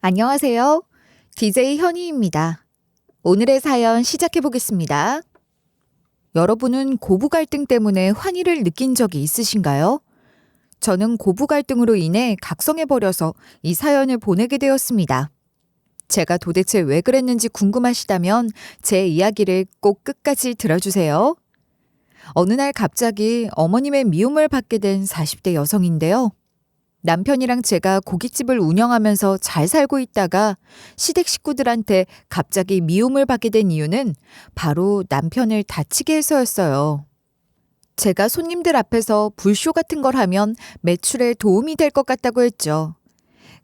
안녕하세요. DJ 현희입니다. 오늘의 사연 시작해 보겠습니다. 여러분은 고부 갈등 때문에 환희를 느낀 적이 있으신가요? 저는 고부 갈등으로 인해 각성해 버려서 이 사연을 보내게 되었습니다. 제가 도대체 왜 그랬는지 궁금하시다면 제 이야기를 꼭 끝까지 들어주세요. 어느 날 갑자기 어머님의 미움을 받게 된 40대 여성인데요. 남편이랑 제가 고깃집을 운영하면서 잘 살고 있다가 시댁 식구들한테 갑자기 미움을 받게 된 이유는 바로 남편을 다치게 해서였어요. 제가 손님들 앞에서 불쇼 같은 걸 하면 매출에 도움이 될 것 같다고 했죠.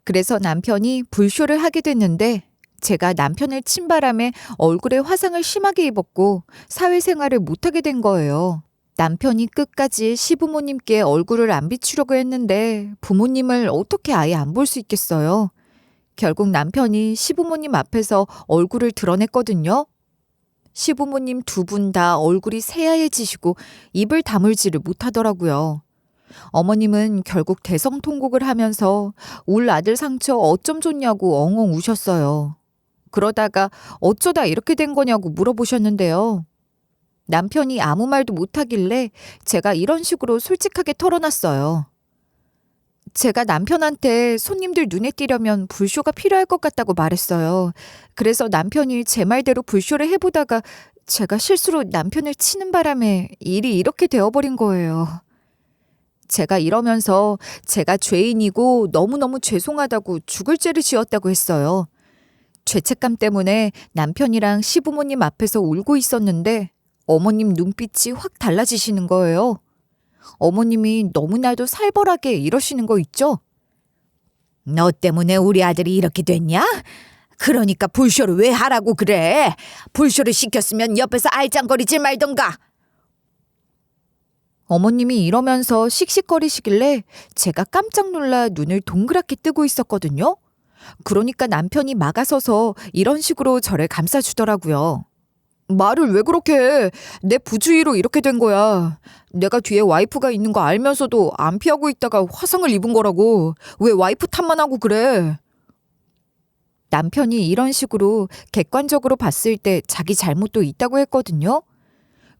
그래서 남편이 불쇼를 하게 됐는데 제가 남편을 친 바람에 얼굴에 화상을 심하게 입었고 사회생활을 못하게 된 거예요. 남편이 끝까지 시부모님께 얼굴을 안 비추려고 했는데 부모님을 어떻게 아예 안 볼 수 있겠어요. 결국 남편이 시부모님 앞에서 얼굴을 드러냈거든요. 시부모님 두 분 다 얼굴이 새하얘지시고 입을 다물지를 못하더라고요. 어머님은 결국 대성통곡을 하면서 울 아들 상처 어쩜 좋냐고 엉엉 우셨어요. 그러다가 어쩌다 이렇게 된 거냐고 물어보셨는데요. 남편이 아무 말도 못하길래 제가 이런 식으로 솔직하게 털어놨어요. 제가 남편한테 손님들 눈에 띄려면 불쇼가 필요할 것 같다고 말했어요. 그래서 남편이 제 말대로 불쇼를 해보다가 제가 실수로 남편을 치는 바람에 일이 이렇게 되어버린 거예요. 제가 이러면서 제가 죄인이고 너무너무 죄송하다고 죽을 죄를 지었다고 했어요. 죄책감 때문에 남편이랑 시부모님 앞에서 울고 있었는데 어머님 눈빛이 확 달라지시는 거예요. 어머님이 너무나도 살벌하게 이러시는 거 있죠? 너 때문에 우리 아들이 이렇게 됐냐? 그러니까 불쇼를 왜 하라고 그래? 불쇼를 시켰으면 옆에서 알짱거리지 말던가. 어머님이 이러면서 씩씩거리시길래 제가 깜짝 놀라 눈을 동그랗게 뜨고 있었거든요. 그러니까 남편이 막아서서 이런 식으로 저를 감싸주더라고요. 말을 왜 그렇게 해? 내 부주의로 이렇게 된 거야. 내가 뒤에 와이프가 있는 거 알면서도 안 피하고 있다가 화상을 입은 거라고. 왜 와이프 탓만 하고 그래? 남편이 이런 식으로 객관적으로 봤을 때 자기 잘못도 있다고 했거든요.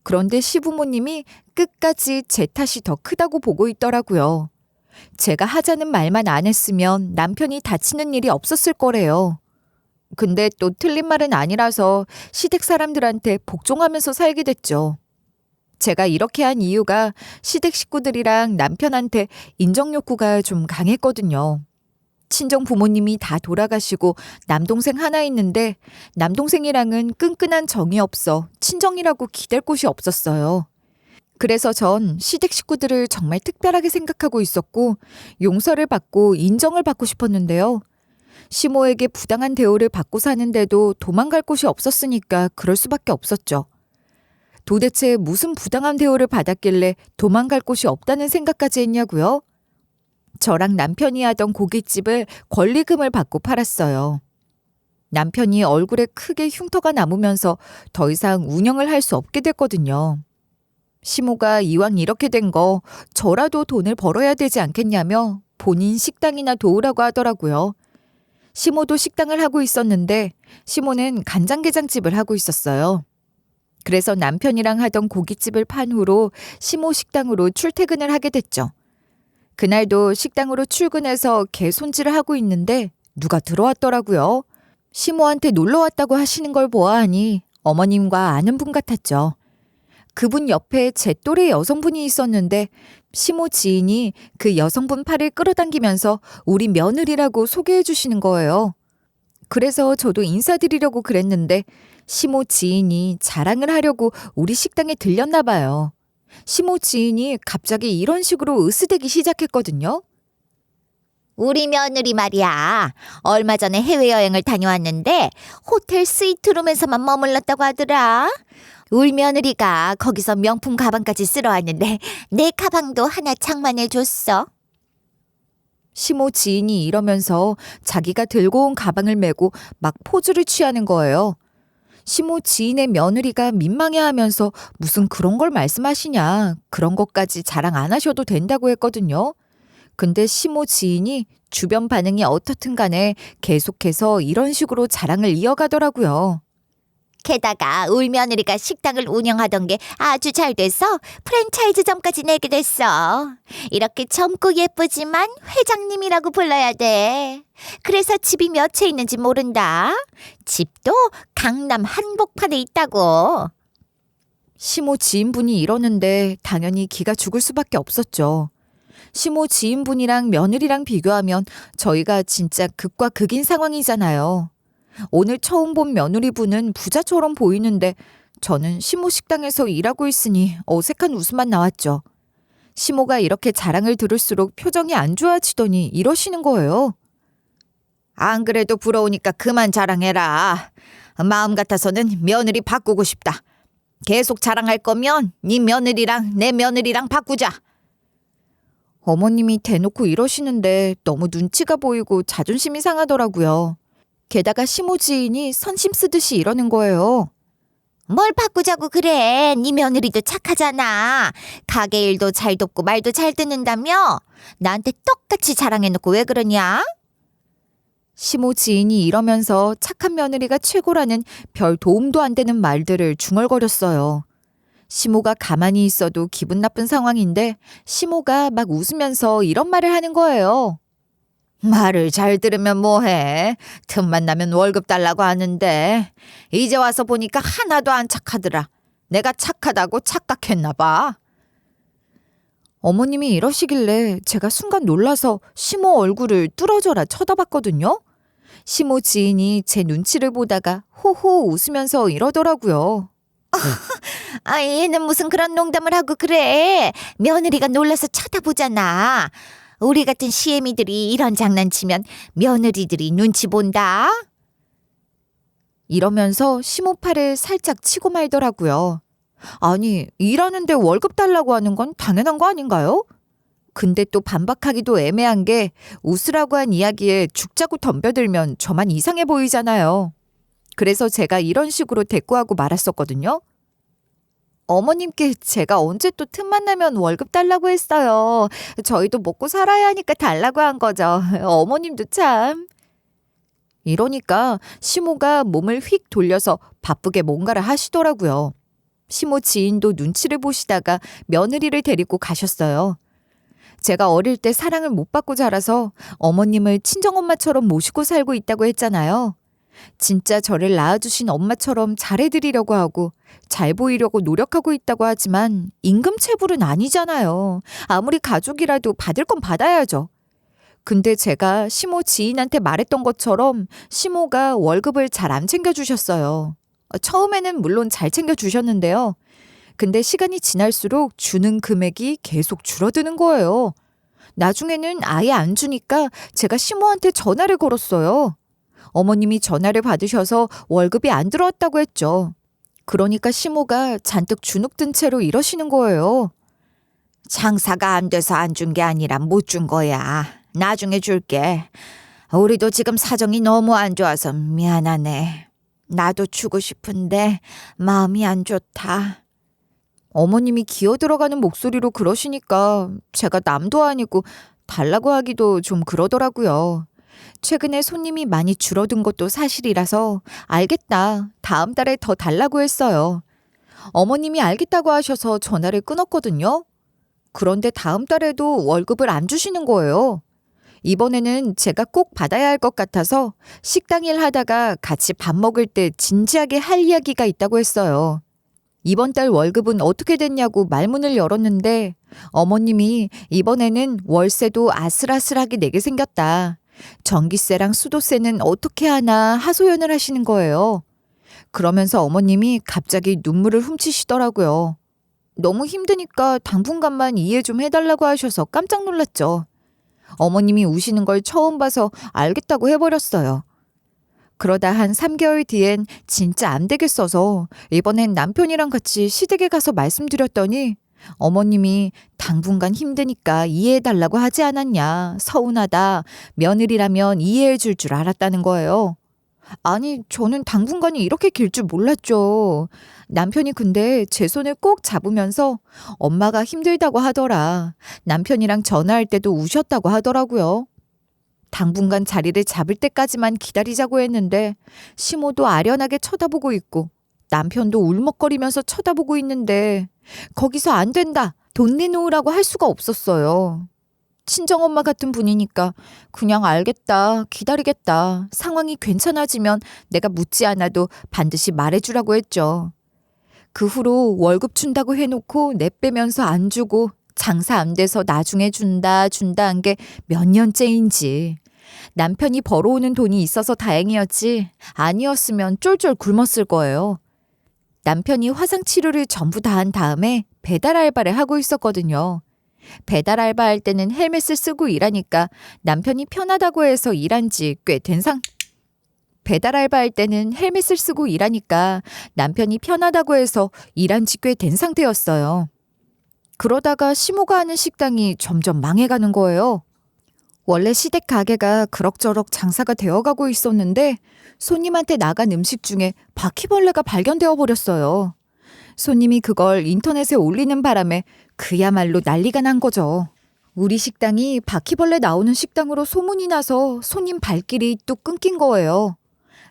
그런데 시부모님이 끝까지 제 탓이 더 크다고 보고 있더라고요. 제가 하자는 말만 안 했으면 남편이 다치는 일이 없었을 거래요. 근데 또 틀린 말은 아니라서 시댁 사람들한테 복종하면서 살게 됐죠. 제가 이렇게 한 이유가 시댁 식구들이랑 남편한테 인정 욕구가 좀 강했거든요. 친정 부모님이 다 돌아가시고 남동생 하나 있는데 남동생이랑은 끈끈한 정이 없어 친정이라고 기댈 곳이 없었어요. 그래서 전 시댁 식구들을 정말 특별하게 생각하고 있었고 용서를 받고 인정을 받고 싶었는데요. 시모에게 부당한 대우를 받고 사는데도 도망갈 곳이 없었으니까 그럴 수밖에 없었죠. 도대체 무슨 부당한 대우를 받았길래 도망갈 곳이 없다는 생각까지 했냐고요? 저랑 남편이 하던 고깃집을 권리금을 받고 팔았어요. 남편이 얼굴에 크게 흉터가 남으면서 더 이상 운영을 할 수 없게 됐거든요. 시모가 이왕 이렇게 된 거 저라도 돈을 벌어야 되지 않겠냐며 본인 식당이나 도우라고 하더라고요. 시모도 식당을 하고 있었는데 시모는 간장게장집을 하고 있었어요. 그래서 남편이랑 하던 고깃집을 판 후로 시모 식당으로 출퇴근을 하게 됐죠. 그날도 식당으로 출근해서 개 손질을 하고 있는데 누가 들어왔더라고요. 시모한테 놀러 왔다고 하시는 걸 보아하니 어머님과 아는 분 같았죠. 그분 옆에 제 또래 여성분이 있었는데 시모 지인이 그 여성분 팔을 끌어당기면서 우리 며느리라고 소개해 주시는 거예요. 그래서 저도 인사드리려고 그랬는데 시모 지인이 자랑을 하려고 우리 식당에 들렸나 봐요. 시모 지인이 갑자기 이런 식으로 으스대기 시작했거든요. 우리 며느리 말이야. 얼마 전에 해외여행을 다녀왔는데 호텔 스위트룸에서만 머물렀다고 하더라. 우리 며느리가 거기서 명품 가방까지 쓸어왔는데 내 가방도 하나 장만해줬어. 시모 지인이 이러면서 자기가 들고 온 가방을 메고 막 포즈를 취하는 거예요. 시모 지인의 며느리가 민망해하면서 무슨 그런 걸 말씀하시냐. 그런 것까지 자랑 안 하셔도 된다고 했거든요. 근데 시모 지인이 주변 반응이 어떻든 간에 계속해서 이런 식으로 자랑을 이어가더라고요. 게다가 울 며느리가 식당을 운영하던 게 아주 잘 돼서 프랜차이즈점까지 내게 됐어. 이렇게 젊고 예쁘지만 회장님이라고 불러야 돼. 그래서 집이 몇 채 있는지 모른다. 집도 강남 한복판에 있다고. 시모 지인분이 이러는데 당연히 기가 죽을 수밖에 없었죠. 시모 지인분이랑 며느리랑 비교하면 저희가 진짜 극과 극인 상황이잖아요. 오늘 처음 본 며느리분은 부자처럼 보이는데 저는 시모 식당에서 일하고 있으니 어색한 웃음만 나왔죠. 시모가 이렇게 자랑을 들을수록 표정이 안 좋아지더니 이러시는 거예요. 안 그래도 부러우니까 그만 자랑해라. 마음 같아서는 며느리 바꾸고 싶다. 계속 자랑할 거면 네 며느리랑 내 며느리랑 바꾸자. 어머님이 대놓고 이러시는데 너무 눈치가 보이고 자존심이 상하더라고요. 게다가 시모 지인이 선심 쓰듯이 이러는 거예요. 뭘 바꾸자고 그래. 네 며느리도 착하잖아. 가게 일도 잘 돕고 말도 잘 듣는다며. 나한테 똑같이 자랑해놓고 왜 그러냐? 시모 지인이 이러면서 착한 며느리가 최고라는 별 도움도 안 되는 말들을 중얼거렸어요. 시모가 가만히 있어도 기분 나쁜 상황인데 시모가 막 웃으면서 이런 말을 하는 거예요. 말을 잘 들으면 뭐해. 틈만 나면 월급 달라고 하는데 이제 와서 보니까 하나도 안 착하더라. 내가 착하다고 착각했나 봐. 어머님이 이러시길래 제가 순간 놀라서 시모 얼굴을 뚫어져라 쳐다봤거든요. 시모 지인이 제 눈치를 보다가 호호 웃으면서 이러더라고요. 아, 얘는 무슨 그런 농담을 하고 그래. 며느리가 놀라서 쳐다보잖아. 우리 같은 시애미들이 이런 장난치면 며느리들이 눈치 본다. 이러면서 시모 팔을 살짝 치고 말더라고요. 아니, 일하는데 월급 달라고 하는 건 당연한 거 아닌가요? 근데 또 반박하기도 애매한 게 웃으라고 한 이야기에 죽자고 덤벼들면 저만 이상해 보이잖아요. 그래서 제가 이런 식으로 대꾸하고 말았었거든요. 어머님께 제가 언제 또 틈만 나면 월급 달라고 했어요. 저희도 먹고 살아야 하니까 달라고 한 거죠. 어머님도 참. 이러니까 시모가 몸을 휙 돌려서 바쁘게 뭔가를 하시더라고요. 시모 지인도 눈치를 보시다가 며느리를 데리고 가셨어요. 제가 어릴 때 사랑을 못 받고 자라서 어머님을 친정엄마처럼 모시고 살고 있다고 했잖아요. 진짜 저를 낳아주신 엄마처럼 잘해드리려고 하고 잘 보이려고 노력하고 있다고 하지만 임금체불은 아니잖아요. 아무리 가족이라도 받을 건 받아야죠. 근데 제가 시모 지인한테 말했던 것처럼 시모가 월급을 잘 안 챙겨주셨어요. 처음에는 물론 잘 챙겨주셨는데요. 근데 시간이 지날수록 주는 금액이 계속 줄어드는 거예요. 나중에는 아예 안 주니까 제가 시모한테 전화를 걸었어요. 어머님이 전화를 받으셔서 월급이 안 들어왔다고 했죠. 그러니까 시모가 잔뜩 주눅 든 채로 이러시는 거예요. 장사가 안 돼서 안 준 게 아니라 못 준 거야. 나중에 줄게. 우리도 지금 사정이 너무 안 좋아서 미안하네. 나도 주고 싶은데 마음이 안 좋다. 어머님이 기어 들어가는 목소리로 그러시니까 제가 남도 아니고 달라고 하기도 좀 그러더라고요. 최근에 손님이 많이 줄어든 것도 사실이라서 알겠다. 다음 달에 더 달라고 했어요. 어머님이 알겠다고 하셔서 전화를 끊었거든요. 그런데 다음 달에도 월급을 안 주시는 거예요. 이번에는 제가 꼭 받아야 할 것 같아서 식당 일 하다가 같이 밥 먹을 때 진지하게 할 이야기가 있다고 했어요. 이번 달 월급은 어떻게 됐냐고 말문을 열었는데 어머님이 이번에는 월세도 아슬아슬하게 내게 생겼다. 전기세랑 수도세는 어떻게 하나 하소연을 하시는 거예요. 그러면서 어머님이 갑자기 눈물을 훔치시더라고요. 너무 힘드니까 당분간만 이해 좀 해달라고 하셔서 깜짝 놀랐죠. 어머님이 우시는 걸 처음 봐서 알겠다고 해버렸어요. 그러다 한 3개월 뒤엔 진짜 안 되겠어서 이번엔 남편이랑 같이 시댁에 가서 말씀드렸더니 어머님이 당분간 힘드니까 이해해달라고 하지 않았냐. 서운하다. 며느리라면 이해해 줄 알았다는 거예요. 아니, 저는 당분간이 이렇게 길 줄 몰랐죠. 남편이 근데 제 손을 꼭 잡으면서 엄마가 힘들다고 하더라. 남편이랑 전화할 때도 우셨다고 하더라고요. 당분간 자리를 잡을 때까지만 기다리자고 했는데 시모도 아련하게 쳐다보고 있고 남편도 울먹거리면서 쳐다보고 있는데 거기서 안 된다, 돈 내놓으라고 할 수가 없었어요. 친정엄마 같은 분이니까 그냥 알겠다, 기다리겠다, 상황이 괜찮아지면 내가 묻지 않아도 반드시 말해주라고 했죠. 그 후로 월급 준다고 해놓고 내빼면서 안 주고 장사 안 돼서 나중에 준다 한 게 몇 년째인지. 남편이 벌어오는 돈이 있어서 다행이었지 아니었으면 쫄쫄 굶었을 거예요. 남편이 화상 치료를 전부 다 한 다음에 배달 알바를 하고 있었거든요. 배달 알바할 때는 헬멧을 쓰고 일하니까 남편이 편하다고 해서 일한 지 꽤 된 배달 알바할 때는 헬멧을 쓰고 일하니까 남편이 편하다고 해서 일한 지 꽤 된 상태였어요. 그러다가 시모가 하는 식당이 점점 망해가는 거예요. 원래 시댁 가게가 그럭저럭 장사가 되어가고 있었는데 손님한테 나간 음식 중에 바퀴벌레가 발견되어 버렸어요. 손님이 그걸 인터넷에 올리는 바람에 그야말로 난리가 난 거죠. 우리 식당이 바퀴벌레 나오는 식당으로 소문이 나서 손님 발길이 뚝 끊긴 거예요.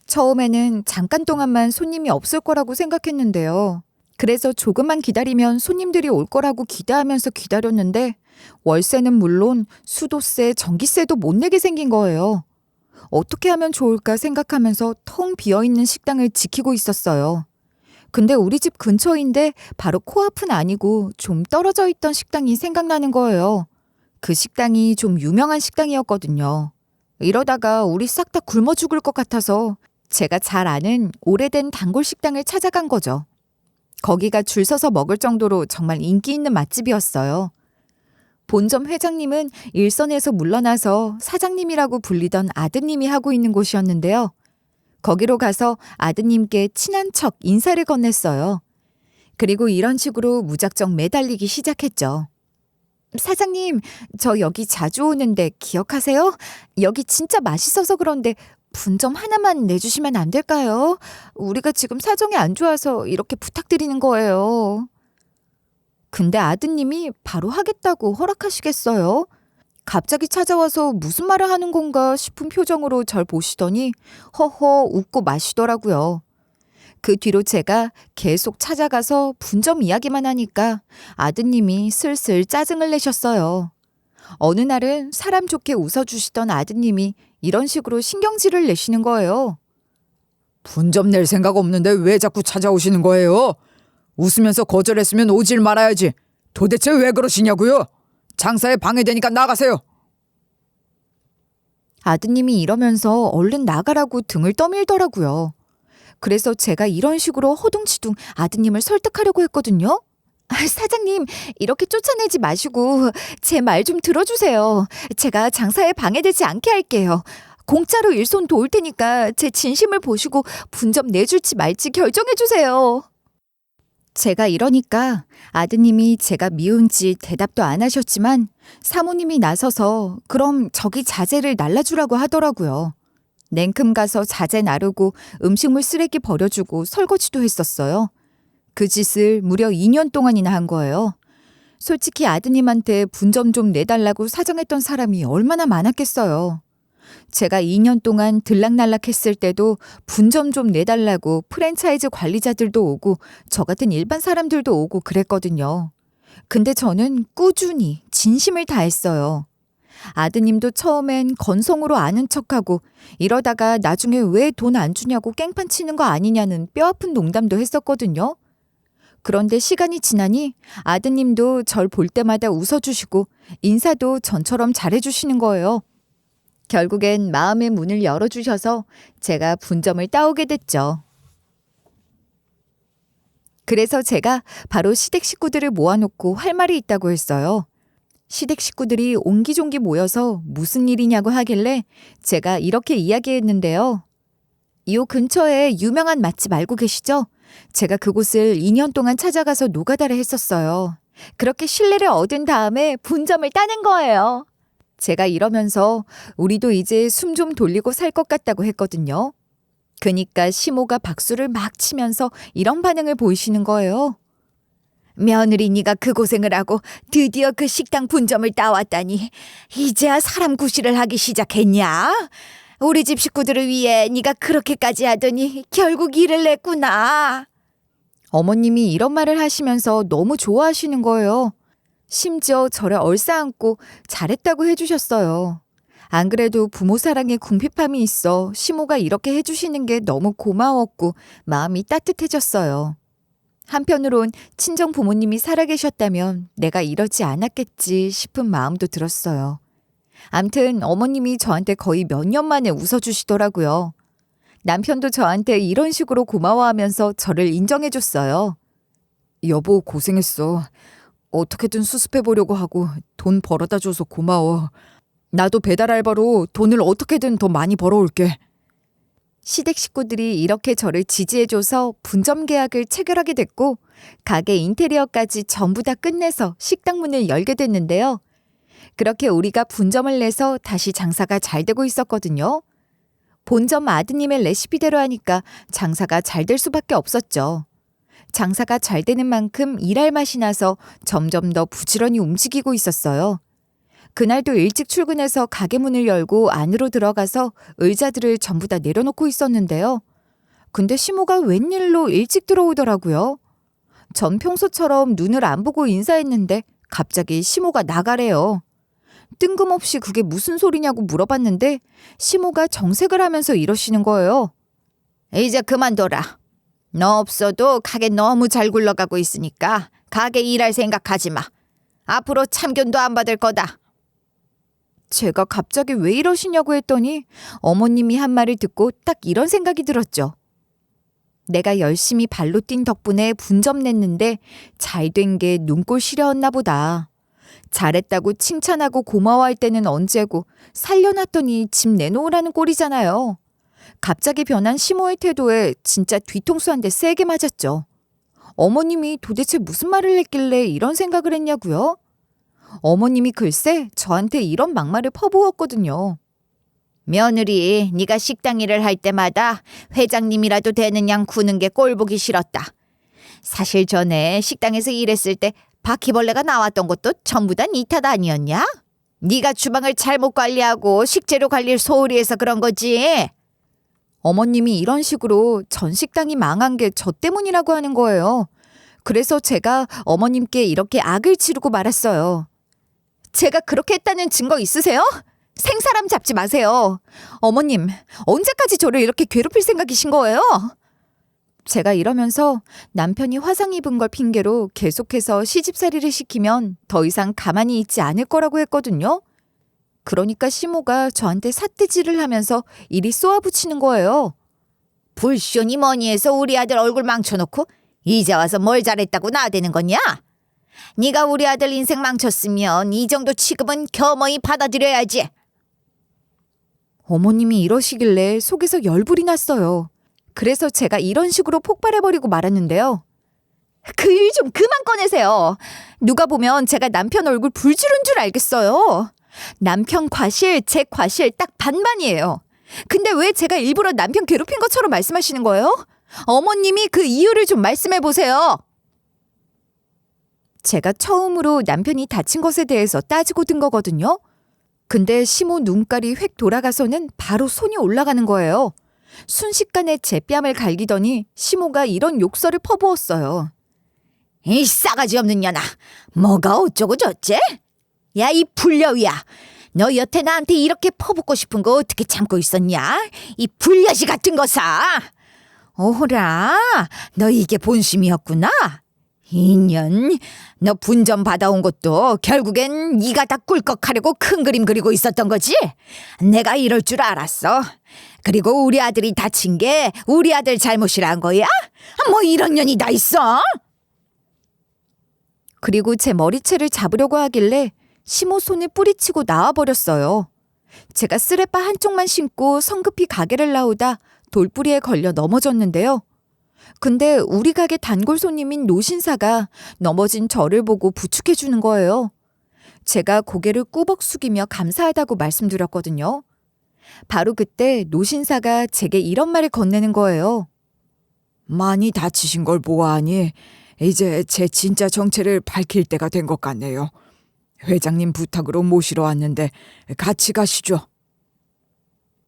처음에는 잠깐 동안만 손님이 없을 거라고 생각했는데요. 그래서 조금만 기다리면 손님들이 올 거라고 기대하면서 기다렸는데 월세는 물론 수도세, 전기세도 못 내게 생긴 거예요. 어떻게 하면 좋을까 생각하면서 텅 비어있는 식당을 지키고 있었어요. 근데 우리 집 근처인데 바로 코앞은 아니고 좀 떨어져 있던 식당이 생각나는 거예요. 그 식당이 좀 유명한 식당이었거든요. 이러다가 우리 싹 다 굶어 죽을 것 같아서 제가 잘 아는 오래된 단골 식당을 찾아간 거죠. 거기가 줄 서서 먹을 정도로 정말 인기 있는 맛집이었어요. 본점 회장님은 일선에서 물러나서 사장님이라고 불리던 아드님이 하고 있는 곳이었는데요. 거기로 가서 아드님께 친한 척 인사를 건넸어요. 그리고 이런 식으로 무작정 매달리기 시작했죠. 사장님, 저 여기 자주 오는데 기억하세요? 여기 진짜 맛있어서 그런데 분점 하나만 내주시면 안 될까요? 우리가 지금 사정이 안 좋아서 이렇게 부탁드리는 거예요. 근데 아드님이 바로 하겠다고 허락하시겠어요? 갑자기 찾아와서 무슨 말을 하는 건가 싶은 표정으로 절 보시더니 허허 웃고 마시더라고요. 그 뒤로 제가 계속 찾아가서 분점 이야기만 하니까 아드님이 슬슬 짜증을 내셨어요. 어느 날은 사람 좋게 웃어주시던 아드님이 이런 식으로 신경질을 내시는 거예요. 분점 낼 생각 없는데 왜 자꾸 찾아오시는 거예요? 웃으면서 거절했으면 오질 말아야지. 도대체 왜 그러시냐고요? 장사에 방해되니까 나가세요. 아드님이 이러면서 얼른 나가라고 등을 떠밀더라고요. 그래서 제가 이런 식으로 허둥지둥 아드님을 설득하려고 했거든요. 사장님, 이렇게 쫓아내지 마시고 제 말 좀 들어주세요. 제가 장사에 방해되지 않게 할게요. 공짜로 일손 도울 테니까 제 진심을 보시고 분점 내줄지 말지 결정해주세요. 제가 이러니까 아드님이 제가 미운지 대답도 안 하셨지만 사모님이 나서서 그럼 저기 자재를 날라주라고 하더라고요. 냉큼 가서 자재 나르고 음식물 쓰레기 버려주고 설거지도 했었어요. 그 짓을 무려 2년 동안이나 한 거예요. 솔직히 아드님한테 분점 좀 내달라고 사정했던 사람이 얼마나 많았겠어요. 제가 2년 동안 들락날락했을 때도 분점 좀 내달라고 프랜차이즈 관리자들도 오고 저 같은 일반 사람들도 오고 그랬거든요. 근데 저는 꾸준히 진심을 다했어요. 아드님도 처음엔 건성으로 아는 척하고 이러다가 나중에 왜 돈 안 주냐고 깽판 치는 거 아니냐는 뼈아픈 농담도 했었거든요. 그런데 시간이 지나니 아드님도 절 볼 때마다 웃어주시고 인사도 전처럼 잘해주시는 거예요. 결국엔 마음의 문을 열어주셔서 제가 분점을 따오게 됐죠. 그래서 제가 바로 시댁 식구들을 모아놓고 할 말이 있다고 했어요. 시댁 식구들이 옹기종기 모여서 무슨 일이냐고 하길래 제가 이렇게 이야기했는데요. 이 근처에 유명한 맛집 알고 계시죠? 제가 그곳을 2년 동안 찾아가서 노가다를 했었어요. 그렇게 신뢰를 얻은 다음에 분점을 따는 거예요. 제가 이러면서 우리도 이제 숨 좀 돌리고 살 것 같다고 했거든요. 그니까 시모가 박수를 막 치면서 이런 반응을 보이시는 거예요. 며느리 네가 그 고생을 하고 드디어 그 식당 분점을 따왔다니 이제야 사람 구실을 하기 시작했냐? 우리 집 식구들을 위해 네가 그렇게까지 하더니 결국 일을 냈구나. 어머님이 이런 말을 하시면서 너무 좋아하시는 거예요. 심지어 저를 얼싸안고 잘했다고 해주셨어요. 안 그래도 부모 사랑에 궁핍함이 있어 시모가 이렇게 해주시는 게 너무 고마웠고 마음이 따뜻해졌어요. 한편으론 친정 부모님이 살아계셨다면 내가 이러지 않았겠지 싶은 마음도 들었어요. 암튼 어머님이 저한테 거의 몇 년 만에 웃어주시더라고요. 남편도 저한테 이런 식으로 고마워하면서 저를 인정해줬어요. 여보 고생했어. 어떻게든 수습해보려고 하고 돈 벌어다 줘서 고마워. 나도 배달 알바로 돈을 어떻게든 더 많이 벌어올게. 시댁 식구들이 이렇게 저를 지지해줘서 분점 계약을 체결하게 됐고 가게 인테리어까지 전부 다 끝내서 식당 문을 열게 됐는데요. 그렇게 우리가 분점을 내서 다시 장사가 잘 되고 있었거든요. 본점 아드님의 레시피대로 하니까 장사가 잘 될 수밖에 없었죠. 장사가 잘 되는 만큼 일할 맛이 나서 점점 더 부지런히 움직이고 있었어요. 그날도 일찍 출근해서 가게 문을 열고 안으로 들어가서 의자들을 전부 다 내려놓고 있었는데요. 근데 시모가 웬일로 일찍 들어오더라고요. 전 평소처럼 눈을 안 보고 인사했는데 갑자기 시모가 나가래요. 뜬금없이 그게 무슨 소리냐고 물어봤는데 시모가 정색을 하면서 이러시는 거예요. 이제 그만둬라. 너 없어도 가게 너무 잘 굴러가고 있으니까 가게 일할 생각하지 마. 앞으로 참견도 안 받을 거다. 제가 갑자기 왜 이러시냐고 했더니 어머님이 한 말을 듣고 딱 이런 생각이 들었죠. 내가 열심히 발로 뛴 덕분에 분점 냈는데 잘 된 게 눈꼴 시려웠나 보다. 잘했다고 칭찬하고 고마워할 때는 언제고 살려놨더니 집 내놓으라는 꼴이잖아요. 갑자기 변한 시모의 태도에 진짜 뒤통수 한 대 세게 맞았죠. 어머님이 도대체 무슨 말을 했길래 이런 생각을 했냐고요? 어머님이 글쎄 저한테 이런 막말을 퍼부었거든요. 며느리 네가 식당 일을 할 때마다 회장님이라도 되는 양 구는 게 꼴보기 싫었다. 사실 전에 식당에서 일했을 때 바퀴벌레가 나왔던 것도 전부 다 네 탓 아니었냐? 네가 주방을 잘못 관리하고 식재료 관리를 소홀히 해서 그런 거지. 어머님이 이런 식으로 전 식당이 망한 게 저 때문이라고 하는 거예요. 그래서 제가 어머님께 이렇게 악을 지르고 말았어요. 제가 그렇게 했다는 증거 있으세요? 생사람 잡지 마세요. 어머님, 언제까지 저를 이렇게 괴롭힐 생각이신 거예요? 제가 이러면서 남편이 화상 입은 걸 핑계로 계속해서 시집살이를 시키면 더 이상 가만히 있지 않을 거라고 했거든요. 그러니까 시모가 저한테 삿대질을 하면서 이리 쏘아붙이는 거예요. 불쇼니 뭐니 해서 우리 아들 얼굴 망쳐놓고 이제 와서 뭘 잘했다고 나대는 거냐? 네가 우리 아들 인생 망쳤으면 이 정도 취급은 겸허히 받아들여야지. 어머님이 이러시길래 속에서 열불이 났어요. 그래서 제가 이런 식으로 폭발해버리고 말았는데요. 그 일 좀 그만 꺼내세요. 누가 보면 제가 남편 얼굴 불 지른 줄 알겠어요. 남편 과실, 제 과실 딱 반반이에요. 근데 왜 제가 일부러 남편 괴롭힌 것처럼 말씀하시는 거예요? 어머님이 그 이유를 좀 말씀해 보세요. 제가 처음으로 남편이 다친 것에 대해서 따지고 든 거거든요. 근데 시모 눈깔이 획 돌아가서는 바로 손이 올라가는 거예요. 순식간에 제 뺨을 갈기더니 시모가 이런 욕설을 퍼부었어요. 이 싸가지 없는 년아, 뭐가 어쩌고 저쩌? 야, 이 불려위야. 너 여태 나한테 이렇게 퍼붓고 싶은 거 어떻게 참고 있었냐? 이 불려시 같은 거사. 오호라, 너 이게 본심이었구나. 인연, 너 분점 받아온 것도 결국엔 네가 다 꿀꺽하려고 큰 그림 그리고 있었던 거지? 내가 이럴 줄 알았어. 그리고 우리 아들이 다친 게 우리 아들 잘못이란 거야? 뭐 이런 년이 다 있어? 그리고 제 머리채를 잡으려고 하길래 시모 손을 뿌리치고 나와버렸어요. 제가 쓰레빠 한쪽만 신고 성급히 가게를 나오다 돌부리에 걸려 넘어졌는데요. 근데 우리 가게 단골 손님인 노신사가 넘어진 저를 보고 부축해주는 거예요. 제가 고개를 꾸벅 숙이며 감사하다고 말씀드렸거든요. 바로 그때 노신사가 제게 이런 말을 건네는 거예요. 많이 다치신 걸 보아하니 이제 제 진짜 정체를 밝힐 때가 된 것 같네요. 회장님 부탁으로 모시러 왔는데 같이 가시죠.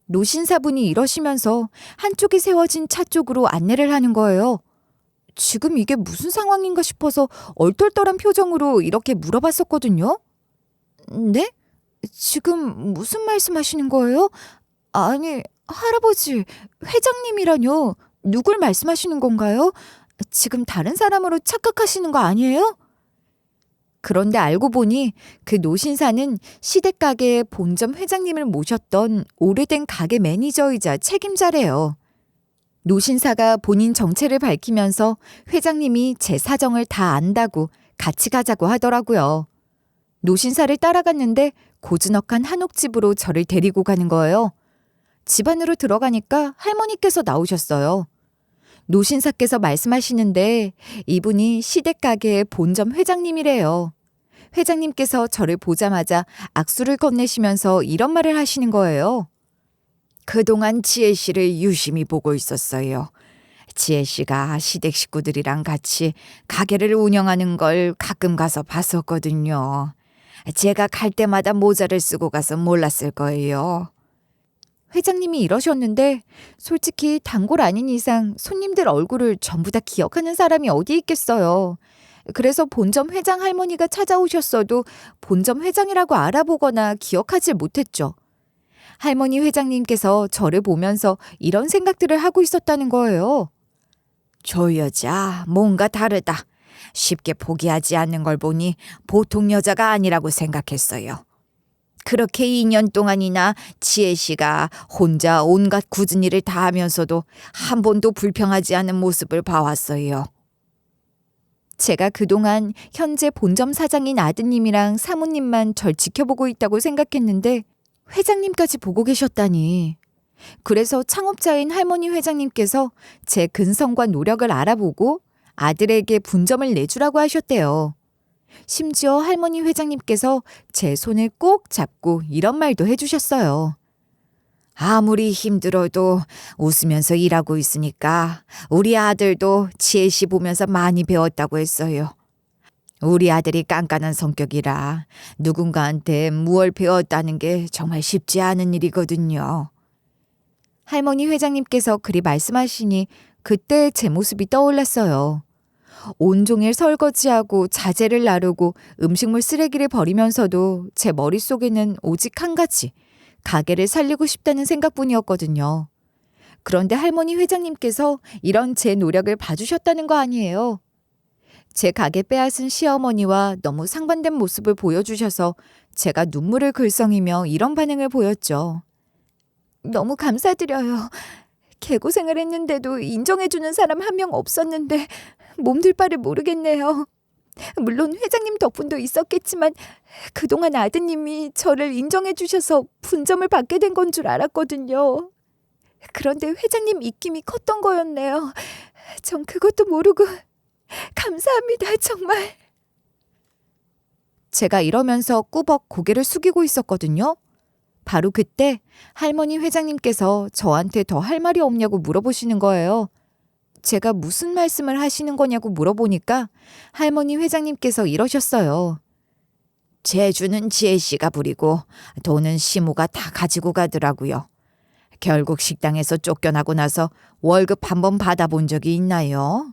노신사분이 이러시면서 한쪽이 세워진 차 쪽으로 안내를 하는 거예요. 지금 이게 무슨 상황인가 싶어서 얼떨떨한 표정으로 이렇게 물어봤었거든요. 네? 지금 무슨 말씀하시는 거예요? 아니, 할아버지, 회장님이라뇨. 누굴 말씀하시는 건가요? 지금 다른 사람으로 착각하시는 거 아니에요? 그런데 알고 보니 그 노신사는 시댁가게의 본점 회장님을 모셨던 오래된 가게 매니저이자 책임자래요. 노신사가 본인 정체를 밝히면서 회장님이 제 사정을 다 안다고 같이 가자고 하더라고요. 노신사를 따라갔는데 고즈넉한 한옥집으로 저를 데리고 가는 거예요. 집 안으로 들어가니까 할머니께서 나오셨어요. 노신사께서 말씀하시는데 이분이 시댁가게의 본점 회장님이래요. 회장님께서 저를 보자마자 악수를 건네시면서 이런 말을 하시는 거예요. 그동안 지혜 씨를 유심히 보고 있었어요. 지혜 씨가 시댁 식구들이랑 같이 가게를 운영하는 걸 가끔 가서 봤었거든요. 제가 갈 때마다 모자를 쓰고 가서 몰랐을 거예요. 회장님이 이러셨는데 솔직히 단골 아닌 이상 손님들 얼굴을 전부 다 기억하는 사람이 어디 있겠어요. 그래서 본점 회장 할머니가 찾아오셨어도 본점 회장이라고 알아보거나 기억하지 못했죠. 할머니 회장님께서 저를 보면서 이런 생각들을 하고 있었다는 거예요. 저 여자 뭔가 다르다. 쉽게 포기하지 않는 걸 보니 보통 여자가 아니라고 생각했어요. 그렇게 2년 동안이나 지혜 씨가 혼자 온갖 굳은 일을 다 하면서도 한 번도 불평하지 않은 모습을 봐왔어요. 제가 그동안 현재 본점 사장인 아드님이랑 사모님만 절 지켜보고 있다고 생각했는데 회장님까지 보고 계셨다니. 그래서 창업자인 할머니 회장님께서 제 근성과 노력을 알아보고 아들에게 분점을 내주라고 하셨대요. 심지어 할머니 회장님께서 제 손을 꼭 잡고 이런 말도 해주셨어요. 아무리 힘들어도 웃으면서 일하고 있으니까 우리 아들도 지혜 씨 보면서 많이 배웠다고 했어요. 우리 아들이 깐깐한 성격이라 누군가한테 무얼 배웠다는 게 정말 쉽지 않은 일이거든요. 할머니 회장님께서 그리 말씀하시니 그때 제 모습이 떠올랐어요. 온종일 설거지하고 자재를 나르고 음식물 쓰레기를 버리면서도 제 머릿속에는 오직 한 가지, 가게를 살리고 싶다는 생각뿐이었거든요. 그런데 할머니 회장님께서 이런 제 노력을 봐주셨다는 거 아니에요. 제 가게 빼앗은 시어머니와 너무 상반된 모습을 보여주셔서 제가 눈물을 글썽이며 이런 반응을 보였죠. 너무 감사드려요. 개고생을 했는데도 인정해주는 사람 한 명 없었는데 몸둘 바를 모르겠네요. 물론 회장님 덕분도 있었겠지만 그동안 아드님이 저를 인정해주셔서 분점을 받게 된 건 줄 알았거든요. 그런데 회장님 입김이 컸던 거였네요. 전 그것도 모르고 감사합니다, 정말. 제가 이러면서 꾸벅 고개를 숙이고 있었거든요. 바로 그때 할머니 회장님께서 저한테 더 할 말이 없냐고 물어보시는 거예요. 제가 무슨 말씀을 하시는 거냐고 물어보니까 할머니 회장님께서 이러셨어요. 재주는 지혜 씨가 부리고 돈은 시모가 다 가지고 가더라고요. 결국 식당에서 쫓겨나고 나서 월급 한 번 받아본 적이 있나요?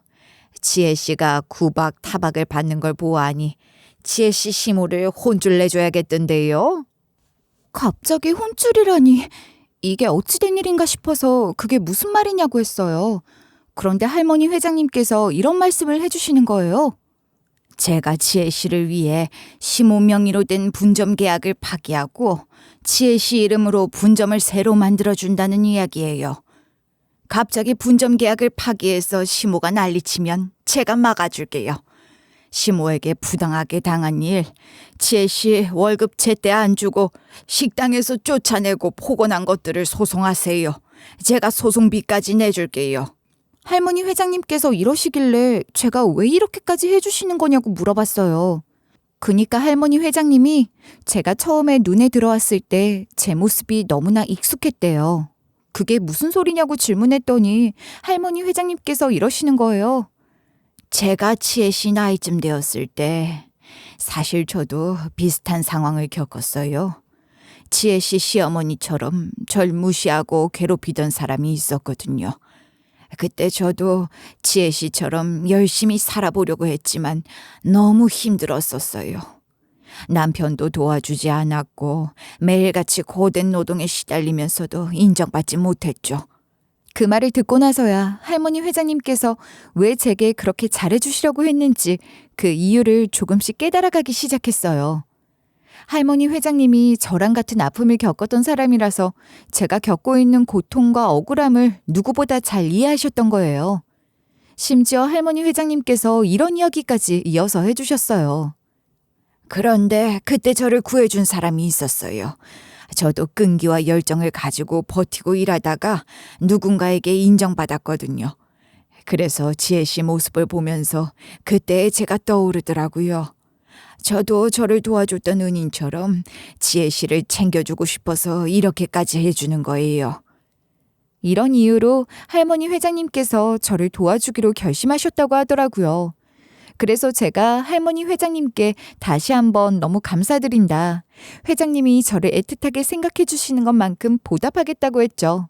지혜 씨가 구박 타박을 받는 걸 보아하니 지혜 씨 시모를 혼쭐 내줘야겠던데요. 갑자기 혼쭐이라니 이게 어찌 된 일인가 싶어서 그게 무슨 말이냐고 했어요. 그런데 할머니 회장님께서 이런 말씀을 해주시는 거예요. 제가 지혜 씨를 위해 시모 명의로 된 분점 계약을 파기하고 지혜 씨 이름으로 분점을 새로 만들어준다는 이야기예요. 갑자기 분점 계약을 파기해서 시모가 난리치면 제가 막아줄게요. 시모에게 부당하게 당한 일, 지혜 씨 월급 제때 안 주고 식당에서 쫓아내고 폭언한 것들을 소송하세요. 제가 소송비까지 내줄게요. 할머니 회장님께서 이러시길래 제가 왜 이렇게까지 해주시는 거냐고 물어봤어요. 그니까 할머니 회장님이 제가 처음에 눈에 들어왔을 때 제 모습이 너무나 익숙했대요. 그게 무슨 소리냐고 질문했더니 할머니 회장님께서 이러시는 거예요. 제가 지혜 씨 나이쯤 되었을 때 사실 저도 비슷한 상황을 겪었어요. 지혜 씨 시어머니처럼 절 무시하고 괴롭히던 사람이 있었거든요. 그때 저도 지혜 씨처럼 열심히 살아보려고 했지만 너무 힘들었었어요. 남편도 도와주지 않았고 매일같이 고된 노동에 시달리면서도 인정받지 못했죠. 그 말을 듣고 나서야 할머니 회장님께서 왜 제게 그렇게 잘해주시려고 했는지 그 이유를 조금씩 깨달아가기 시작했어요. 할머니 회장님이 저랑 같은 아픔을 겪었던 사람이라서 제가 겪고 있는 고통과 억울함을 누구보다 잘 이해하셨던 거예요. 심지어 할머니 회장님께서 이런 이야기까지 이어서 해주셨어요. 그런데 그때 저를 구해준 사람이 있었어요. 저도 끈기와 열정을 가지고 버티고 일하다가 누군가에게 인정받았거든요. 그래서 지혜 씨 모습을 보면서 그때 제가 떠오르더라고요. 저도 저를 도와줬던 은인처럼 지혜 씨를 챙겨주고 싶어서 이렇게까지 해주는 거예요. 이런 이유로 할머니 회장님께서 저를 도와주기로 결심하셨다고 하더라고요. 그래서 제가 할머니 회장님께 다시 한번 너무 감사드린다. 회장님이 저를 애틋하게 생각해 주시는 것만큼 보답하겠다고 했죠.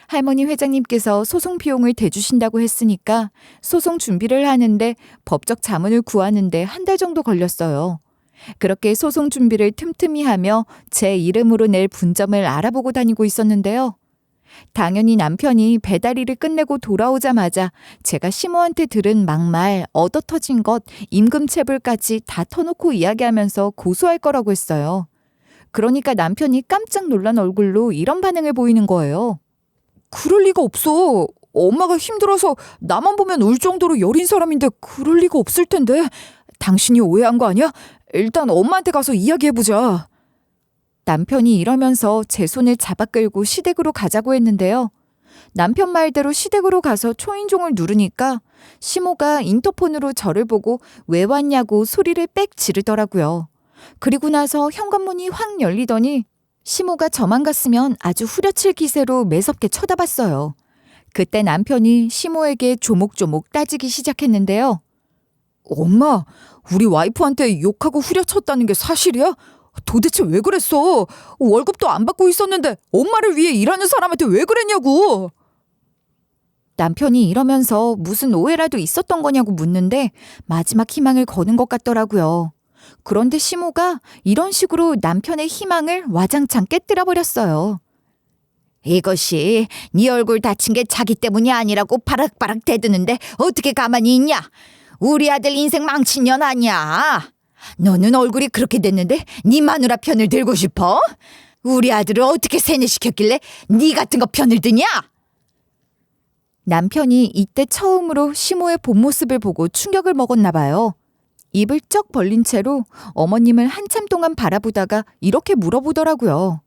할머니 회장님께서 소송 비용을 대주신다고 했으니까 소송 준비를 하는데 법적 자문을 구하는데 1달 정도 걸렸어요. 그렇게 소송 준비를 틈틈이 하며 제 이름으로 낼 분점을 알아보고 다니고 있었는데요. 당연히 남편이 배달일을 끝내고 돌아오자마자 제가 시모한테 들은 막말, 얻어터진 것, 임금체불까지 다 터놓고 이야기하면서 고소할 거라고 했어요. 그러니까 남편이 깜짝 놀란 얼굴로 이런 반응을 보이는 거예요. 그럴 리가 없어. 엄마가 힘들어서 나만 보면 울 정도로 여린 사람인데 그럴 리가 없을 텐데. 당신이 오해한 거 아니야? 일단 엄마한테 가서 이야기해보자. 남편이 이러면서 제 손을 잡아 끌고 시댁으로 가자고 했는데요. 남편 말대로 시댁으로 가서 초인종을 누르니까 시모가 인터폰으로 저를 보고 왜 왔냐고 소리를 빽 지르더라고요. 그리고 나서 현관문이 확 열리더니 시모가 저만 갔으면 아주 후려칠 기세로 매섭게 쳐다봤어요. 그때 남편이 시모에게 조목조목 따지기 시작했는데요. 엄마, 우리 와이프한테 욕하고 후려쳤다는 게 사실이야? 도대체 왜 그랬어? 월급도 안 받고 있었는데 엄마를 위해 일하는 사람한테 왜 그랬냐고. 남편이 이러면서 무슨 오해라도 있었던 거냐고 묻는데 마지막 희망을 거는 것 같더라고요. 그런데 시모가 이런 식으로 남편의 희망을 와장창 깨뜨려 버렸어요. 이것이 네 얼굴 다친 게 자기 때문이 아니라고 바락바락 대드는데 어떻게 가만히 있냐? 우리 아들 인생 망친 년 아니야. 너는 얼굴이 그렇게 됐는데 네 마누라 편을 들고 싶어? 우리 아들을 어떻게 세뇌시켰길래 네 같은 거 편을 드냐? 남편이 이때 처음으로 시모의 본 모습을 보고 충격을 먹었나 봐요. 입을 쩍 벌린 채로 어머님을 한참 동안 바라보다가 이렇게 물어보더라고요.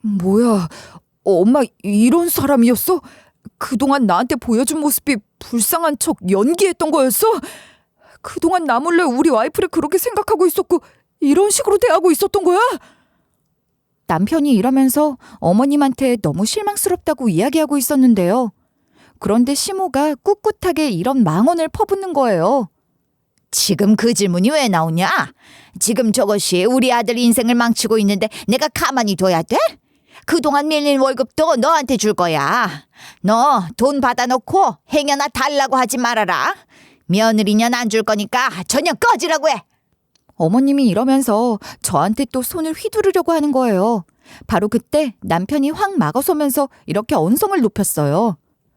뭐야, 엄마 이런 사람이었어? 그동안 나한테 보여준 모습이 불쌍한 척 연기했던 거였어? 그동안 나 몰래 우리 와이프를 그렇게 생각하고 있었고 이런 식으로 대하고 있었던 거야? 남편이 이러면서 어머님한테 너무 실망스럽다고 이야기하고 있었는데요. 그런데 시모가 꿋꿋하게 이런 망언을 퍼붓는 거예요. 지금 그 질문이 왜 나오냐? 지금 저것이 우리 아들 인생을 망치고 있는데 내가 가만히 둬야 돼? 그동안 밀린 월급도 너한테 줄 거야. 너 돈 받아놓고 행여나 달라고 하지 말아라. 며느리년 안 줄 거니까 전혀 꺼지라고 해. 어머님이 이러면서 저한테 또 손을 휘두르려고 하는 거예요. 바로 그때 남편이 확 막아서면서 이렇게 언성을 높였어요.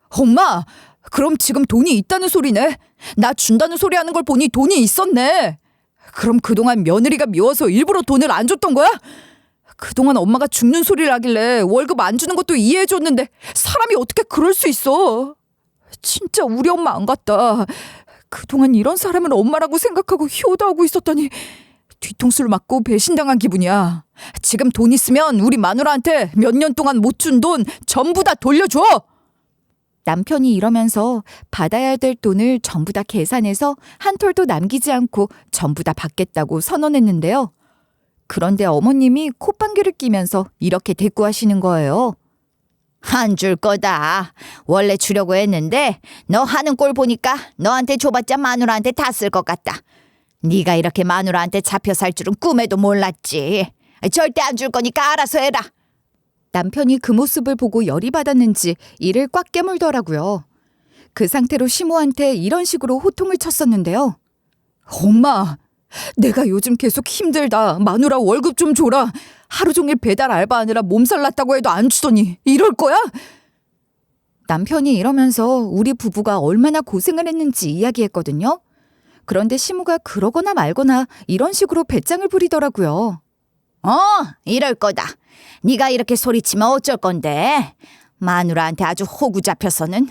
엄마, 그럼 지금 돈이 있다는 소리네. 나 준다는 소리 하는 걸 보니 돈이 있었네. 그럼 그동안 며느리가 미워서 일부러 돈을 안 줬던 거야? 그동안 엄마가 죽는 소리를 하길래 월급 안 주는 것도 이해해줬는데 사람이 어떻게 그럴 수 있어? 진짜 우리 엄마 안 같다. 그동안 이런 사람을 엄마라고 생각하고 효도하고 있었더니 뒤통수를 맞고 배신당한 기분이야. 지금 돈 있으면 우리 마누라한테 몇 년 동안 못 준 돈 전부 다 돌려줘. 남편이 이러면서 받아야 될 돈을 전부 다 계산해서 한 톨도 남기지 않고 전부 다 받겠다고 선언했는데요. 그런데 어머님이 콧방귀를 끼면서 이렇게 대꾸하시는 거예요. 안 줄 거다. 원래 주려고 했는데 너 하는 꼴 보니까 너한테 줘봤자 마누라한테 다 쓸 것 같다. 네가 이렇게 마누라한테 잡혀 살 줄은 꿈에도 몰랐지. 절대 안 줄 거니까 알아서 해라. 남편이 그 모습을 보고 열이 받았는지 이를 꽉 깨물더라고요. 그 상태로 시모한테 이런 식으로 호통을 쳤었는데요. 엄마, 내가 요즘 계속 힘들다. 마누라 월급 좀 줘라. 하루 종일 배달 알바하느라 몸살 났다고 해도 안 주더니 이럴 거야? 남편이 이러면서 우리 부부가 얼마나 고생을 했는지 이야기했거든요. 그런데 시모가 그러거나 말거나 이런 식으로 배짱을 부리더라고요. 이럴 거다. 네가 이렇게 소리치면 어쩔 건데. 마누라한테 아주 호구 잡혀서는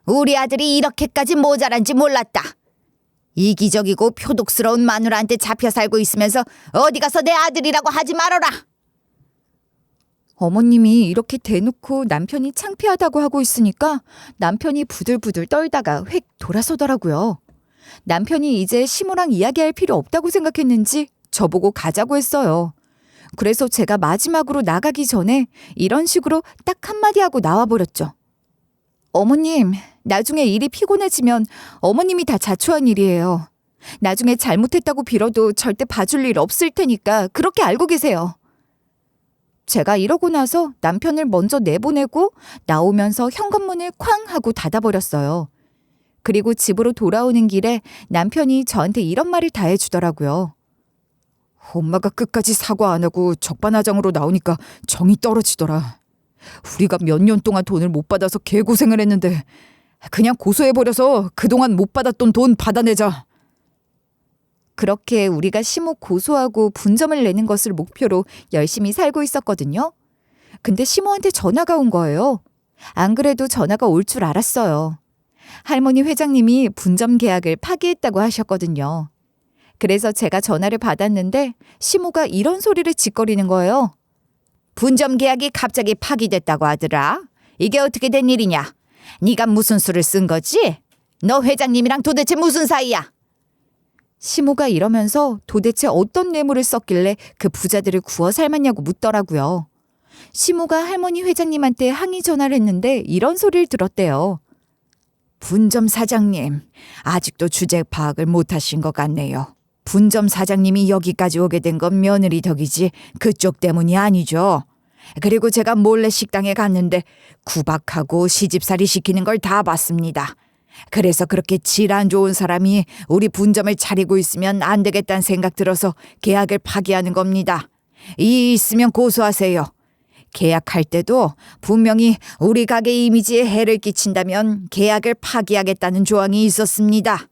우리 아들이 이렇게까지 모자란지 몰랐다. 이기적이고 표독스러운 마누라한테 잡혀 살고 있으면서 어디 가서 내 아들이라고 하지 말아라. 어머님이 이렇게 대놓고 남편이 창피하다고 하고 있으니까 남편이 부들부들 떨다가 획 돌아서더라고요. 남편이 이제 시모랑 이야기할 필요 없다고 생각했는지 저보고 가자고 했어요. 그래서 제가 마지막으로 나가기 전에 이런 식으로 딱 한마디 하고 나와버렸죠. 어머님, 나중에 일이 피곤해지면 어머님이 다 자초한 일이에요. 나중에 잘못했다고 빌어도 절대 봐줄 일 없을 테니까 그렇게 알고 계세요. 제가 이러고 나서 남편을 먼저 내보내고 나오면서 현관문을 쾅 하고 닫아버렸어요. 그리고 집으로 돌아오는 길에 남편이 저한테 이런 말을 다 해주더라고요. 엄마가 끝까지 사과 안 하고 적반하장으로 나오니까 정이 떨어지더라. 우리가 몇 년 동안 돈을 못 받아서 개고생을 했는데 그냥 고소해버려서 그동안 못 받았던 돈 받아내자. 그렇게 우리가 시모 고소하고 분점을 내는 것을 목표로 열심히 살고 있었거든요. 근데 시모한테 전화가 온 거예요. 안 그래도 전화가 올 줄 알았어요. 할머니 회장님이 분점 계약을 파기했다고 하셨거든요. 그래서 제가 전화를 받았는데 시모가 이런 소리를 짓거리는 거예요. 분점 계약이 갑자기 파기됐다고 하더라. 이게 어떻게 된 일이냐? 네가 무슨 수를 쓴 거지? 너 회장님이랑 도대체 무슨 사이야? 시모가 이러면서 도대체 어떤 뇌물을 썼길래 그 부자들을 구워 삶았냐고 묻더라고요. 시모가 할머니 회장님한테 항의 전화를 했는데 이런 소리를 들었대요. 분점 사장님, 아직도 주제 파악을 못하신 것 같네요. 분점 사장님이 여기까지 오게 된 건 며느리 덕이지 그쪽 때문이 아니죠. 그리고 제가 몰래 식당에 갔는데 구박하고 시집살이 시키는 걸 다 봤습니다. 그래서 그렇게 질 안 좋은 사람이 우리 분점을 차리고 있으면 안 되겠다는 생각 들어서 계약을 파기하는 겁니다. 이 있으면 고소하세요. 계약할 때도 분명히 우리 가게 이미지에 해를 끼친다면 계약을 파기하겠다는 조항이 있었습니다.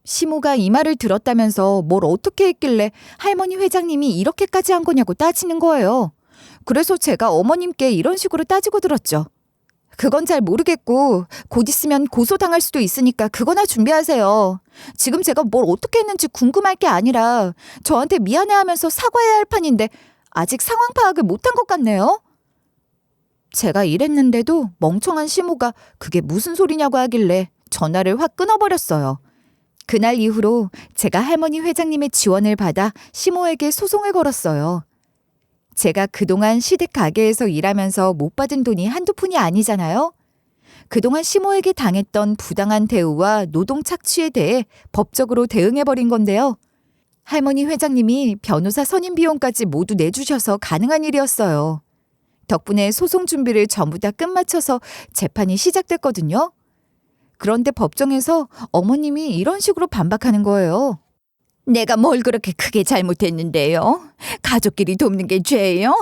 시모가 이 말을 들었다면서 뭘 어떻게 했길래 할머니 회장님이 이렇게까지 한 거냐고 따지는 거예요. 그래서 제가 어머님께 이런 식으로 따지고 들었죠. 그건 잘 모르겠고 곧 있으면 고소당할 수도 있으니까 그거나 준비하세요. 지금 제가 뭘 어떻게 했는지 궁금할 게 아니라 저한테 미안해하면서 사과해야 할 판인데 아직 상황 파악을 못한 것 같네요. 제가 이랬는데도 멍청한 시모가 그게 무슨 소리냐고 하길래 전화를 확 끊어버렸어요. 그날 이후로 제가 할머니 회장님의 지원을 받아 시모에게 소송을 걸었어요. 제가 그동안 시댁 가게에서 일하면서 못 받은 돈이 한두 푼이 아니잖아요. 그동안 시모에게 당했던 부당한 대우와 노동 착취에 대해 법적으로 대응해버린 건데요. 할머니 회장님이 변호사 선임 비용까지 모두 내주셔서 가능한 일이었어요. 덕분에 소송 준비를 전부 다 끝마쳐서 재판이 시작됐거든요. 그런데 법정에서 어머님이 이런 식으로 반박하는 거예요. 내가 뭘 그렇게 크게 잘못했는데요? 가족끼리 돕는 게 죄예요?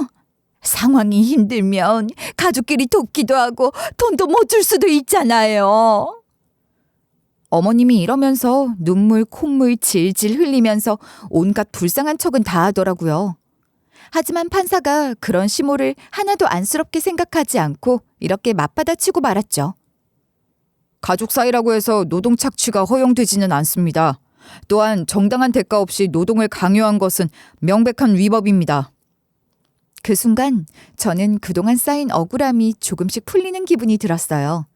상황이 힘들면 가족끼리 돕기도 하고 돈도 못 줄 수도 있잖아요. 어머님이 이러면서 눈물 콧물 질질 흘리면서 온갖 불쌍한 척은 다 하더라고요. 하지만 판사가 그런 시모를 하나도 안쓰럽게 생각하지 않고 이렇게 맞받아치고 말았죠. 가족 사이라고 해서 노동 착취가 허용되지는 않습니다. 또한 정당한 대가 없이 노동을 강요한 것은 명백한 위법입니다. 그 순간 저는 그동안 쌓인 억울함이 조금씩 풀리는 기분이 들었어요.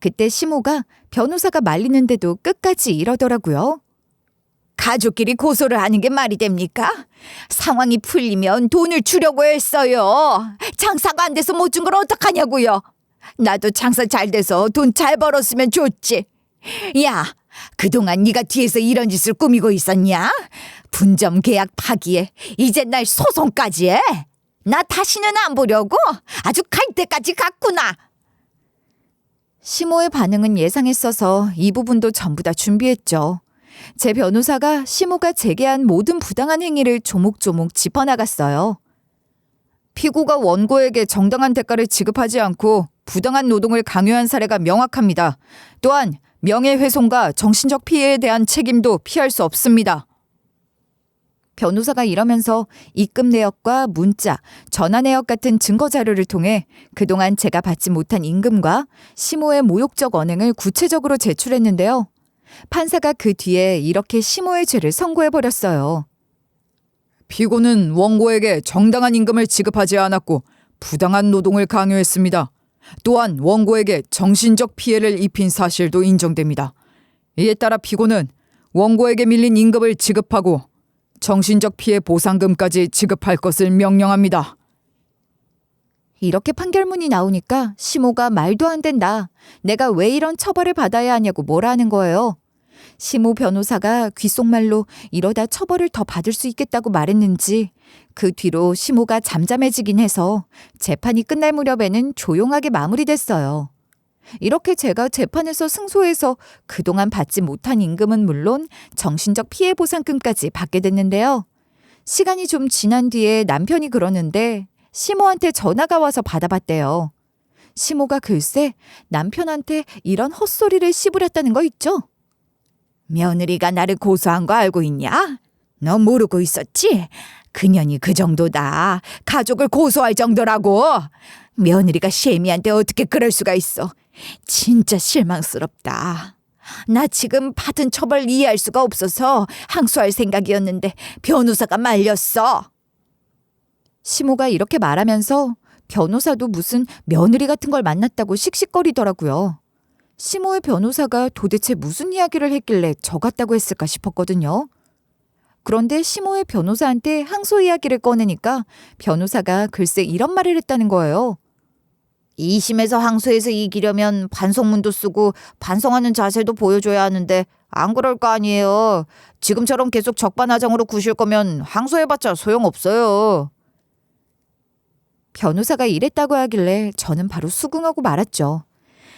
그때 시모가 변호사가 말리는데도 끝까지 이러더라고요. 가족끼리 고소를 하는 게 말이 됩니까? 상황이 풀리면 돈을 주려고 했어요. 장사가 안 돼서 못 준 걸 어떡하냐고요. 나도 장사 잘 돼서 돈 잘 벌었으면 좋지. 야, 그동안 네가 뒤에서 이런 짓을 꾸미고 있었냐? 분점 계약 파기에 이제 날 소송까지 해? 나 다시는 안 보려고? 아주 갈 때까지 갔구나. 시모의 반응은 예상했어서 이 부분도 전부 다 준비했죠. 제 변호사가 시모가 제기한 모든 부당한 행위를 조목조목 짚어나갔어요. 피고가 원고에게 정당한 대가를 지급하지 않고 부당한 노동을 강요한 사례가 명확합니다. 또한 명예훼손과 정신적 피해에 대한 책임도 피할 수 없습니다. 변호사가 이러면서 입금 내역과 문자, 전화 내역 같은 증거 자료를 통해 그동안 제가 받지 못한 임금과 시모의 모욕적 언행을 구체적으로 제출했는데요. 판사가 그 뒤에 이렇게 시모의 죄를 선고해버렸어요. 피고는 원고에게 정당한 임금을 지급하지 않았고 부당한 노동을 강요했습니다. 또한 원고에게 정신적 피해를 입힌 사실도 인정됩니다. 이에 따라 피고는 원고에게 밀린 임금을 지급하고 정신적 피해 보상금까지 지급할 것을 명령합니다. 이렇게 판결문이 나오니까 시모가 말도 안 된다. 내가 왜 이런 처벌을 받아야 하냐고 뭐라 하는 거예요. 시모 변호사가 귓속말로 이러다 처벌을 더 받을 수 있겠다고 말했는지 그 뒤로 시모가 잠잠해지긴 해서 재판이 끝날 무렵에는 조용하게 마무리됐어요. 이렇게 제가 재판에서 승소해서 그동안 받지 못한 임금은 물론 정신적 피해 보상금까지 받게 됐는데요. 시간이 좀 지난 뒤에 남편이 그러는데 시모한테 전화가 와서 받아봤대요. 시모가 글쎄 남편한테 이런 헛소리를 씨부렸다는 거 있죠? 며느리가 나를 고소한 거 알고 있냐? 너 모르고 있었지? 그년이 그 정도다. 가족을 고소할 정도라고. 며느리가 셰미한테 어떻게 그럴 수가 있어. 진짜 실망스럽다. 나 지금 받은 처벌 이해할 수가 없어서 항소할 생각이었는데 변호사가 말렸어. 시모가 이렇게 말하면서 변호사도 무슨 며느리 같은 걸 만났다고 씩씩거리더라고요. 시모의 변호사가 도대체 무슨 이야기를 했길래 저 같다고 했을까 싶었거든요. 그런데 시모의 변호사한테 항소 이야기를 꺼내니까 변호사가 글쎄 이런 말을 했다는 거예요. 2심에서 항소해서 이기려면 반성문도 쓰고 반성하는 자세도 보여줘야 하는데 안 그럴 거 아니에요. 지금처럼 계속 적반하장으로 구실 거면 항소해봤자 소용없어요. 변호사가 이랬다고 하길래 저는 바로 수긍하고 말았죠.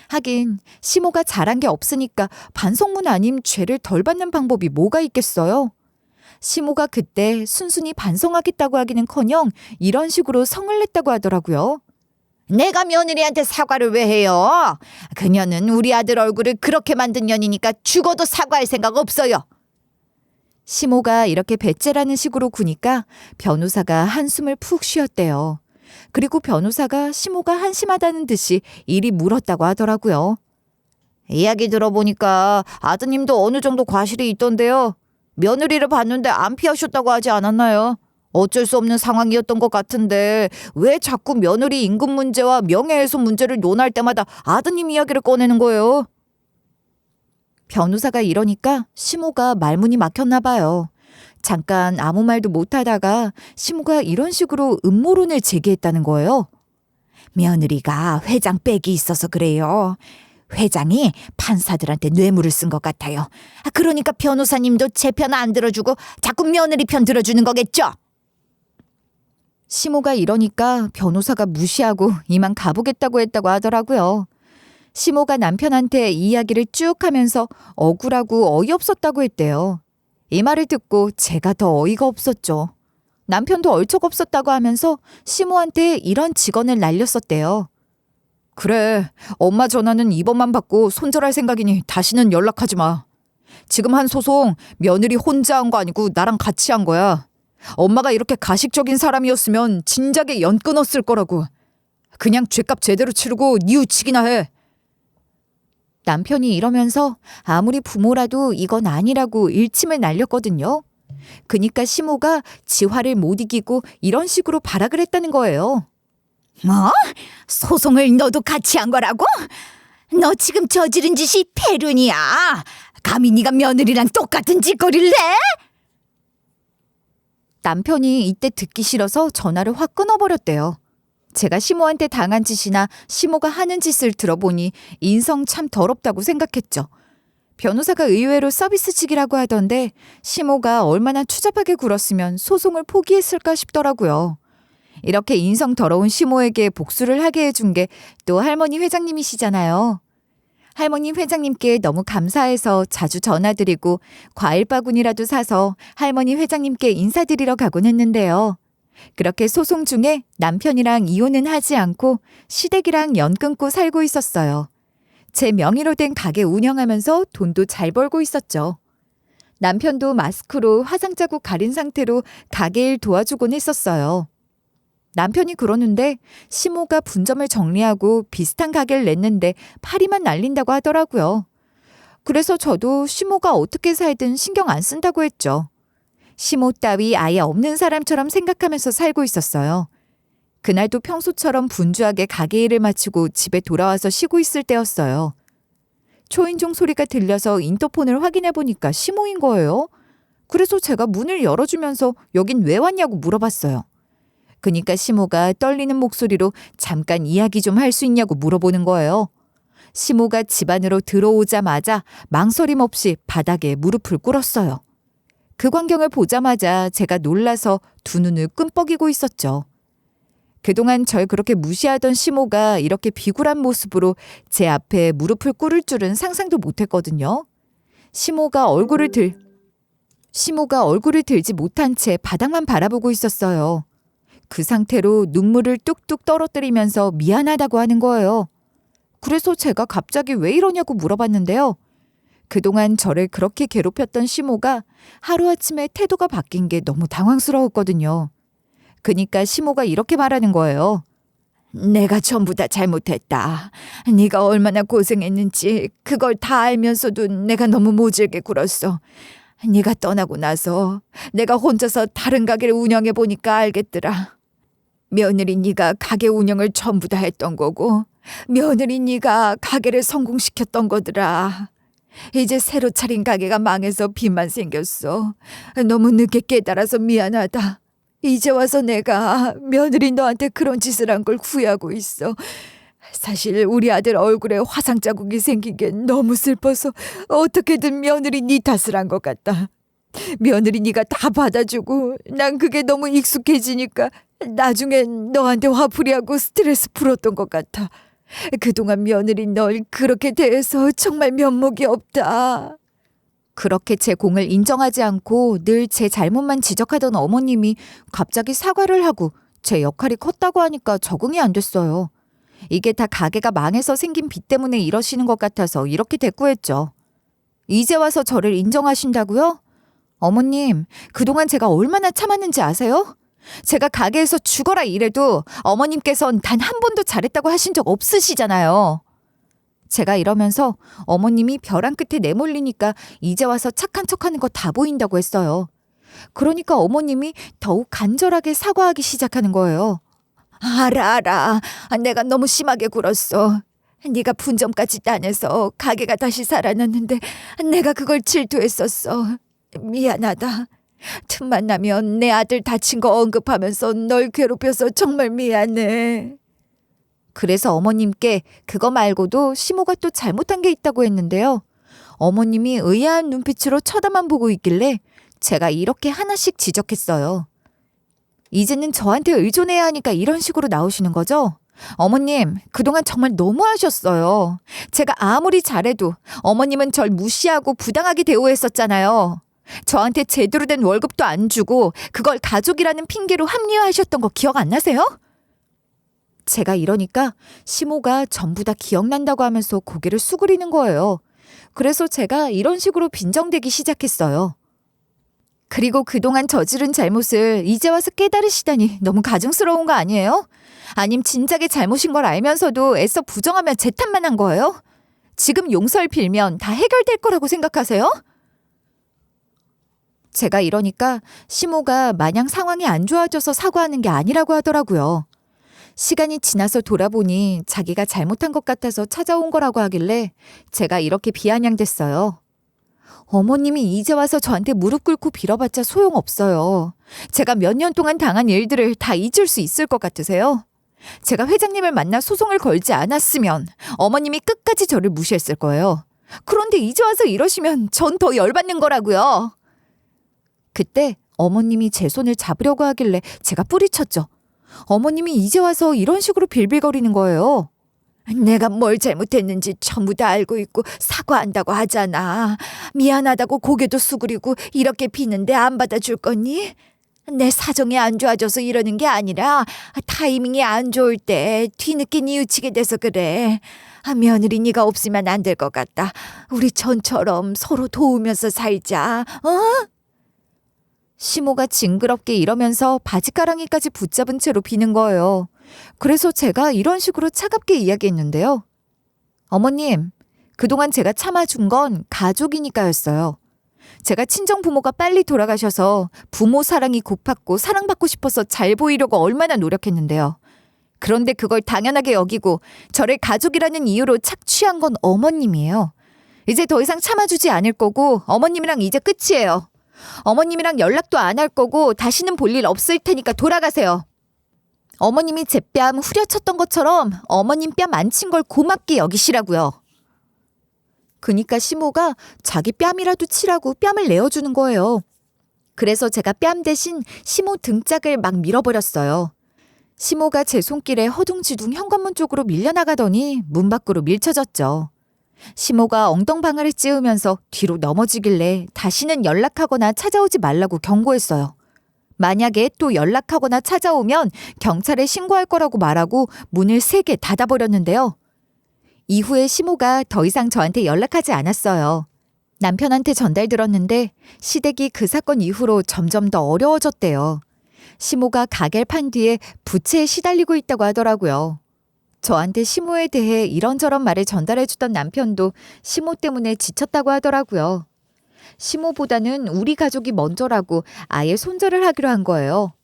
하긴 시모가 잘한 게 없으니까 반성문 아님 죄를 덜 받는 방법이 뭐가 있겠어요? 시모가 그때 순순히 반성하겠다고 하기는커녕 이런 식으로 성을 냈다고 하더라고요. 내가 며느리한테 사과를 왜 해요? 그녀는 우리 아들 얼굴을 그렇게 만든 년이니까 죽어도 사과할 생각 없어요. 시모가 이렇게 배째라는 식으로 구니까 변호사가 한숨을 푹 쉬었대요. 그리고 변호사가 시모가 한심하다는 듯이 이리 물었다고 하더라고요. 이야기 들어보니까 아드님도 어느 정도 과실이 있던데요. 며느리를 봤는데 안 피하셨다고 하지 않았나요? 어쩔 수 없는 상황이었던 것 같은데 왜 자꾸 며느리 임금 문제와 명예훼손 문제를 논할 때마다 아드님 이야기를 꺼내는 거예요? 변호사가 이러니까 시모가 말문이 막혔나 봐요. 잠깐 아무 말도 못하다가 시모가 이런 식으로 음모론을 제기했다는 거예요. 며느리가 회장 빽이 있어서 그래요. 회장이 판사들한테 뇌물을 쓴 것 같아요. 그러니까 변호사님도 제 편 안 들어주고 자꾸 며느리 편 들어주는 거겠죠? 시모가 이러니까 변호사가 무시하고 이만 가보겠다고 했다고 하더라고요. 시모가 남편한테 이 이야기를 쭉 하면서 억울하고 어이없었다고 했대요. 이 말을 듣고 제가 더 어이가 없었죠. 남편도 얼척없었다고 하면서 시모한테 이런 직언을 날렸었대요. 그래, 엄마 전화는 이번만 받고 손절할 생각이니 다시는 연락하지 마. 지금 한 소송 며느리 혼자 한 거 아니고 나랑 같이 한 거야. 엄마가 이렇게 가식적인 사람이었으면 진작에 연 끊었을 거라고. 그냥 죗값 제대로 치르고 뉘우치기나 해. 남편이 이러면서 아무리 부모라도 이건 아니라고 일침을 날렸거든요. 그니까 시모가 지 화를 못 이기고 이런 식으로 발악을 했다는 거예요. 뭐? 소송을 너도 같이 한 거라고? 너 지금 저지른 짓이 폐륜이야. 감히 네가 며느리랑 똑같은 짓거리를 해? 남편이 이때 듣기 싫어서 전화를 확 끊어버렸대요. 제가 시모한테 당한 짓이나 시모가 하는 짓을 들어보니 인성 참 더럽다고 생각했죠. 변호사가 의외로 서비스직이라고 하던데 시모가 얼마나 추잡하게 굴었으면 소송을 포기했을까 싶더라고요. 이렇게 인성 더러운 시모에게 복수를 하게 해준 게 또 할머니 회장님이시잖아요. 할머니 회장님께 너무 감사해서 자주 전화드리고 과일 바구니라도 사서 할머니 회장님께 인사드리러 가곤 했는데요. 그렇게 소송 중에 남편이랑 이혼은 하지 않고 시댁이랑 연 끊고 살고 있었어요. 제 명의로 된 가게 운영하면서 돈도 잘 벌고 있었죠. 남편도 마스크로 화상 자국 가린 상태로 가게 일 도와주곤 했었어요. 남편이 그러는데 시모가 분점을 정리하고 비슷한 가게를 냈는데 파리만 날린다고 하더라고요. 그래서 저도 시모가 어떻게 살든 신경 안 쓴다고 했죠. 시모 따위 아예 없는 사람처럼 생각하면서 살고 있었어요. 그날도 평소처럼 분주하게 가게 일을 마치고 집에 돌아와서 쉬고 있을 때였어요. 초인종 소리가 들려서 인터폰을 확인해 보니까 시모인 거예요. 그래서 제가 문을 열어주면서 여긴 왜 왔냐고 물어봤어요. 그니까 시모가 떨리는 목소리로 잠깐 이야기 좀 할 수 있냐고 물어보는 거예요. 시모가 집 안으로 들어오자마자 망설임 없이 바닥에 무릎을 꿇었어요. 그 광경을 보자마자 제가 놀라서 두 눈을 끔뻑이고 있었죠. 그동안 절 그렇게 무시하던 시모가 이렇게 비굴한 모습으로 제 앞에 무릎을 꿇을 줄은 상상도 못했거든요. 시모가 얼굴을 들지 못한 채 바닥만 바라보고 있었어요. 그 상태로 눈물을 뚝뚝 떨어뜨리면서 미안하다고 하는 거예요. 그래서 제가 갑자기 왜 이러냐고 물어봤는데요. 그동안 저를 그렇게 괴롭혔던 시모가 하루아침에 태도가 바뀐 게 너무 당황스러웠거든요. 그니까 시모가 이렇게 말하는 거예요. 내가 전부 다 잘못했다. 네가 얼마나 고생했는지 그걸 다 알면서도 내가 너무 모질게 굴었어. 네가 떠나고 나서 내가 혼자서 다른 가게를 운영해 보니까 알겠더라. 며느리 네가 가게 운영을 전부 다 했던 거고 며느리 네가 가게를 성공시켰던 거더라. 이제 새로 차린 가게가 망해서 빚만 생겼어. 너무 늦게 깨달아서 미안하다. 이제 와서 내가 며느리 너한테 그런 짓을 한 걸 후회하고 있어. 사실 우리 아들 얼굴에 화상 자국이 생긴 게 너무 슬퍼서 어떻게든 며느리 네 탓을 한 것 같다. 며느리 네가 다 받아주고 난 그게 너무 익숙해지니까 나중에 너한테 화풀이하고 스트레스 풀었던 것 같아. 그동안 며느리 널 그렇게 대해서 정말 면목이 없다. 그렇게 제 공을 인정하지 않고 늘 제 잘못만 지적하던 어머님이 갑자기 사과를 하고 제 역할이 컸다고 하니까 적응이 안 됐어요. 이게 다 가게가 망해서 생긴 빚 때문에 이러시는 것 같아서 이렇게 대꾸했죠. 이제 와서 저를 인정하신다고요? 어머님, 그동안 제가 얼마나 참았는지 아세요? 제가 가게에서 죽어라 이래도 어머님께선 단 한 번도 잘했다고 하신 적 없으시잖아요. 제가 이러면서 어머님이 벼랑 끝에 내몰리니까 이제 와서 착한 척하는 거 다 보인다고 했어요. 그러니까 어머님이 더욱 간절하게 사과하기 시작하는 거예요. 알아. 내가 너무 심하게 굴었어. 네가 분점까지 따내서 가게가 다시 살아났는데 내가 그걸 질투했었어. 미안하다. 틈만 나면 내 아들 다친 거 언급하면서 널 괴롭혀서 정말 미안해. 그래서 어머님께 그거 말고도 시모가 또 잘못한 게 있다고 했는데요. 어머님이 의아한 눈빛으로 쳐다만 보고 있길래 제가 이렇게 하나씩 지적했어요. 이제는 저한테 의존해야 하니까 이런 식으로 나오시는 거죠? 어머님, 그동안 정말 너무하셨어요. 제가 아무리 잘해도 어머님은 절 무시하고 부당하게 대우했었잖아요. 저한테 제대로 된 월급도 안 주고 그걸 가족이라는 핑계로 합리화하셨던 거 기억 안 나세요? 제가 이러니까 시모가 전부 다 기억난다고 하면서 고개를 수그리는 거예요. 그래서 제가 이런 식으로 빈정대기 시작했어요. 그리고 그동안 저지른 잘못을 이제 와서 깨달으시다니 너무 가증스러운 거 아니에요? 아님 진작에 잘못인 걸 알면서도 애써 부정하면 제 탓만 한 거예요? 지금 용서를 빌면 다 해결될 거라고 생각하세요? 제가 이러니까 시모가 마냥 상황이 안 좋아져서 사과하는 게 아니라고 하더라고요. 시간이 지나서 돌아보니 자기가 잘못한 것 같아서 찾아온 거라고 하길래 제가 이렇게 비아냥댔어요. 어머님이 이제 와서 저한테 무릎 꿇고 빌어봤자 소용없어요. 제가 몇 년 동안 당한 일들을 다 잊을 수 있을 것 같으세요? 제가 회장님을 만나 소송을 걸지 않았으면 어머님이 끝까지 저를 무시했을 거예요. 그런데 이제 와서 이러시면 전 더 열받는 거라고요. 그때 어머님이 제 손을 잡으려고 하길래 제가 뿌리쳤죠. 어머님이 이제 와서 이런 식으로 빌빌거리는 거예요. 내가 뭘 잘못했는지 전부 다 알고 있고 사과한다고 하잖아. 미안하다고 고개도 수그리고 이렇게 비는데 안 받아줄 거니? 내 사정이 안 좋아져서 이러는 게 아니라 타이밍이 안 좋을 때 뒤늦게 뉘우치게 돼서 그래. 며느리 네가 없으면 안 될 것 같다. 우리 전처럼 서로 도우면서 살자. 어? 시모가 징그럽게 이러면서 바지가랑이까지 붙잡은 채로 비는 거예요. 그래서 제가 이런 식으로 차갑게 이야기했는데요. 어머님, 그동안 제가 참아준 건 가족이니까였어요. 제가 친정 부모가 빨리 돌아가셔서 부모 사랑이 고팠고 사랑받고 싶어서 잘 보이려고 얼마나 노력했는데요. 그런데 그걸 당연하게 여기고 저를 가족이라는 이유로 착취한 건 어머님이에요. 이제 더 이상 참아주지 않을 거고 어머님이랑 이제 끝이에요. 어머님이랑 연락도 안 할 거고 다시는 볼 일 없을 테니까 돌아가세요. 어머님이 제 뺨 후려쳤던 것처럼 어머님 뺨 안 친 걸 고맙게 여기시라고요. 그니까 시모가 자기 뺨이라도 치라고 뺨을 내어주는 거예요. 그래서 제가 뺨 대신 시모 등짝을 막 밀어버렸어요. 시모가 제 손길에 허둥지둥 현관문 쪽으로 밀려나가더니 문 밖으로 밀쳐졌죠. 시모가 엉덩방아를 찌우면서 뒤로 넘어지길래 다시는 연락하거나 찾아오지 말라고 경고했어요. 만약에 또 연락하거나 찾아오면 경찰에 신고할 거라고 말하고 문을 세게 닫아버렸는데요. 이후에 시모가 더 이상 저한테 연락하지 않았어요. 남편한테 전달들었는데 시댁이 그 사건 이후로 점점 더 어려워졌대요. 시모가 가게를 판 뒤에 부채에 시달리고 있다고 하더라고요. 저한테 시모에 대해 이런저런 말을 전달해주던 남편도 시모 때문에 지쳤다고 하더라고요. 시모보다는 우리 가족이 먼저라고 아예 손절을 하기로 한 거예요.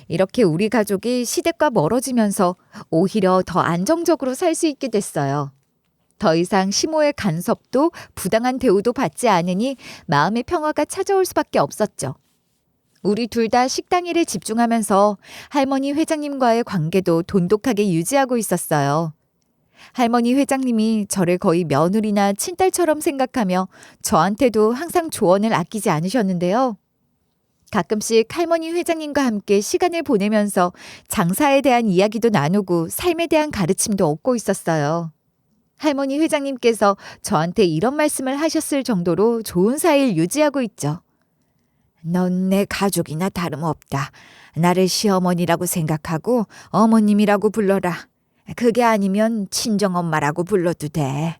이렇게 우리 가족이 시댁과 멀어지면서 오히려 더 안정적으로 살 수 있게 됐어요. 더 이상 시모의 간섭도 부당한 대우도 받지 않으니 마음의 평화가 찾아올 수밖에 없었죠. 우리 둘 다 식당 일에 집중하면서 할머니 회장님과의 관계도 돈독하게 유지하고 있었어요. 할머니 회장님이 저를 거의 며느리나 친딸처럼 생각하며 저한테도 항상 조언을 아끼지 않으셨는데요. 가끔씩 할머니 회장님과 함께 시간을 보내면서 장사에 대한 이야기도 나누고 삶에 대한 가르침도 얻고 있었어요. 할머니 회장님께서 저한테 이런 말씀을 하셨을 정도로 좋은 사이를 유지하고 있죠. 넌 내 가족이나 다름없다. 나를 시어머니라고 생각하고 어머님이라고 불러라. 그게 아니면 친정엄마라고 불러도 돼.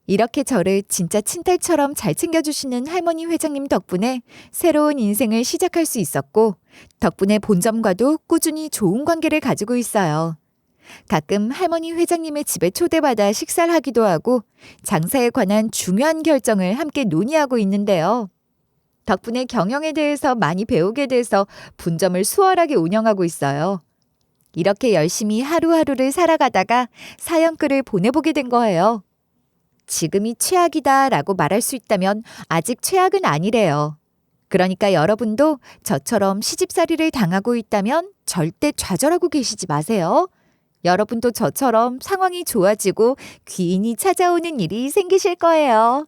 이렇게 저를 진짜 친딸처럼 잘 챙겨주시는 할머니 회장님 덕분에 새로운 인생을 시작할 수 있었고 덕분에 본점과도 꾸준히 좋은 관계를 가지고 있어요. 가끔 할머니 회장님의 집에 초대받아 식사를 하기도 하고 장사에 관한 중요한 결정을 함께 논의하고 있는데요. 덕분에 경영에 대해서 많이 배우게 돼서 본점을 수월하게 운영하고 있어요. 이렇게 열심히 하루하루를 살아가다가 사연글을 보내보게 된 거예요. 지금이 최악이다라고 말할 수 있다면 아직 최악은 아니래요. 그러니까 여러분도 저처럼 시집살이를 당하고 있다면 절대 좌절하고 계시지 마세요. 여러분도 저처럼 상황이 좋아지고 귀인이 찾아오는 일이 생기실 거예요.